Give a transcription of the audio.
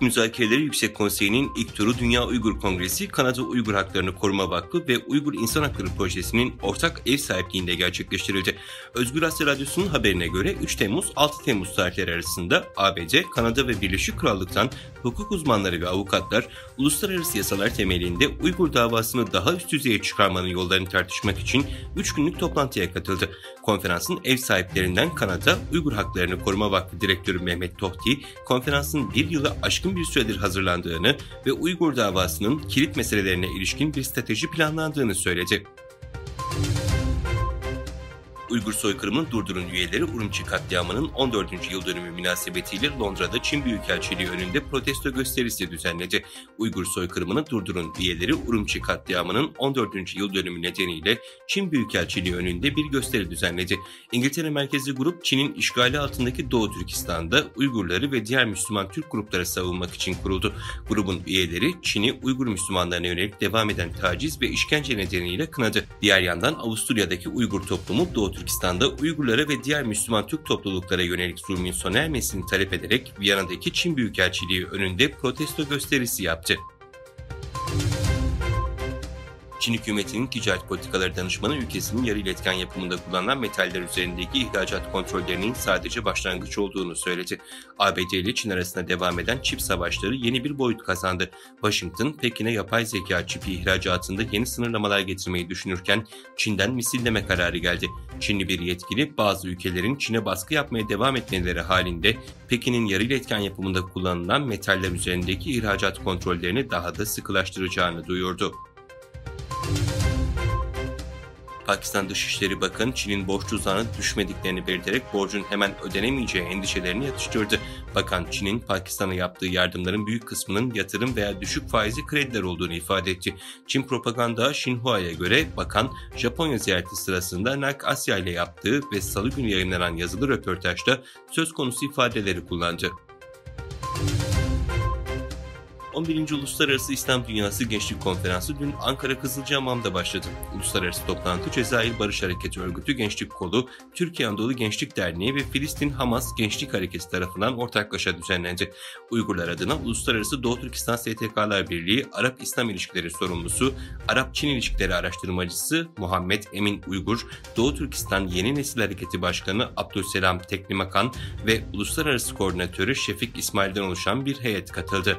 Hukuk Müzakereleri Yüksek Konseyi'nin ilk turu Dünya Uygur Kongresi, Kanada Uygur Haklarını Koruma Vakfı ve Uygur İnsan Hakları Projesi'nin ortak ev sahipliğinde gerçekleştirildi. Özgür Asya Radyosu'nun haberine göre 3 Temmuz-6 Temmuz tarihleri arasında ABD, Kanada ve Birleşik Krallık'tan hukuk uzmanları ve avukatlar uluslararası yasalar temelinde Uygur davasını daha üst düzeye çıkarmanın yollarını tartışmak için 3 günlük toplantıya katıldı. Konferansın ev sahiplerinden Kanada Uygur Haklarını Koruma Vakfı Direktörü Mehmet Tohti, konferansın bir yılı aşkın bir süredir hazırlandığını ve Uygur davasının kilit meselelerine ilişkin bir strateji planlandığını söyledi. Uygur soykırımını durdurun üyeleri Urumçi katliamının 14. yıl dönümü münasebetiyle Londra'da Çin Büyükelçiliği önünde protesto gösterisi düzenledi. Uygur soykırımını durdurun üyeleri Urumçi katliamının 14. yıl dönümü nedeniyle Çin Büyükelçiliği önünde bir gösteri düzenledi. İngiltere merkezli grup Çin'in işgali altındaki Doğu Türkistan'da Uygurları ve diğer Müslüman Türk grupları savunmak için kuruldu. Grubun üyeleri Çin'i Uygur Müslümanlarına yönelik devam eden taciz ve işkence nedeniyle kınadı. Diğer yandan Avusturya'daki Uygur toplumu Doğu Türkistan'da Uygurlara ve diğer Müslüman Türk topluluklara yönelik zulmün sona ermesini talep ederek Viyana'daki Çin Büyükelçiliği önünde protesto gösterisi yaptı. Çin hükümetinin ticaret politikaları danışmanı ülkesinin yarı iletken yapımında kullanılan metaller üzerindeki ihracat kontrollerinin sadece başlangıç olduğunu söyledi. ABD ile Çin arasında devam eden çip savaşları yeni bir boyut kazandı. Washington, Pekin'e yapay zeka çipi ihracatında yeni sınırlamalar getirmeyi düşünürken Çin'den misilleme kararı geldi. Çinli bir yetkili bazı ülkelerin Çin'e baskı yapmaya devam etmeleri halinde Pekin'in yarı iletken yapımında kullanılan metaller üzerindeki ihracat kontrollerini daha da sıkılaştıracağını duyurdu. Pakistan Dışişleri Bakanı Çin'in borç tuzağına düşmediklerini belirterek borcun hemen ödenemeyeceği endişelerini yatıştırdı. Bakan Çin'in Pakistan'a yaptığı yardımların büyük kısmının yatırım veya düşük faizli krediler olduğunu ifade etti. Çin propaganda Xinhua'ya göre bakan Japonya ziyareti sırasında NAK Asya ile yaptığı ve Salı günü yayınlanan yazılı röportajda söz konusu ifadeleri kullandı. 11. Uluslararası İslam Dünyası Gençlik Konferansı dün Ankara Kızılcahamam'da başladı. Uluslararası toplantı Cezayir Barış Hareketi Örgütü Gençlik Kolu, Türkiye Anadolu Gençlik Derneği ve Filistin Hamas Gençlik Hareketi tarafından ortaklaşa düzenlendi. Uygurlar adına Uluslararası Doğu Türkistan STK'lar Birliği Arap İslam İlişkileri Sorumlusu, Arap-Çin İlişkileri Araştırmacısı Muhammed Emin Uygur, Doğu Türkistan Yeni Nesil Hareketi Başkanı Abdülselam Teklimakan ve Uluslararası Koordinatörü Şefik İsmail'den oluşan bir heyet katıldı.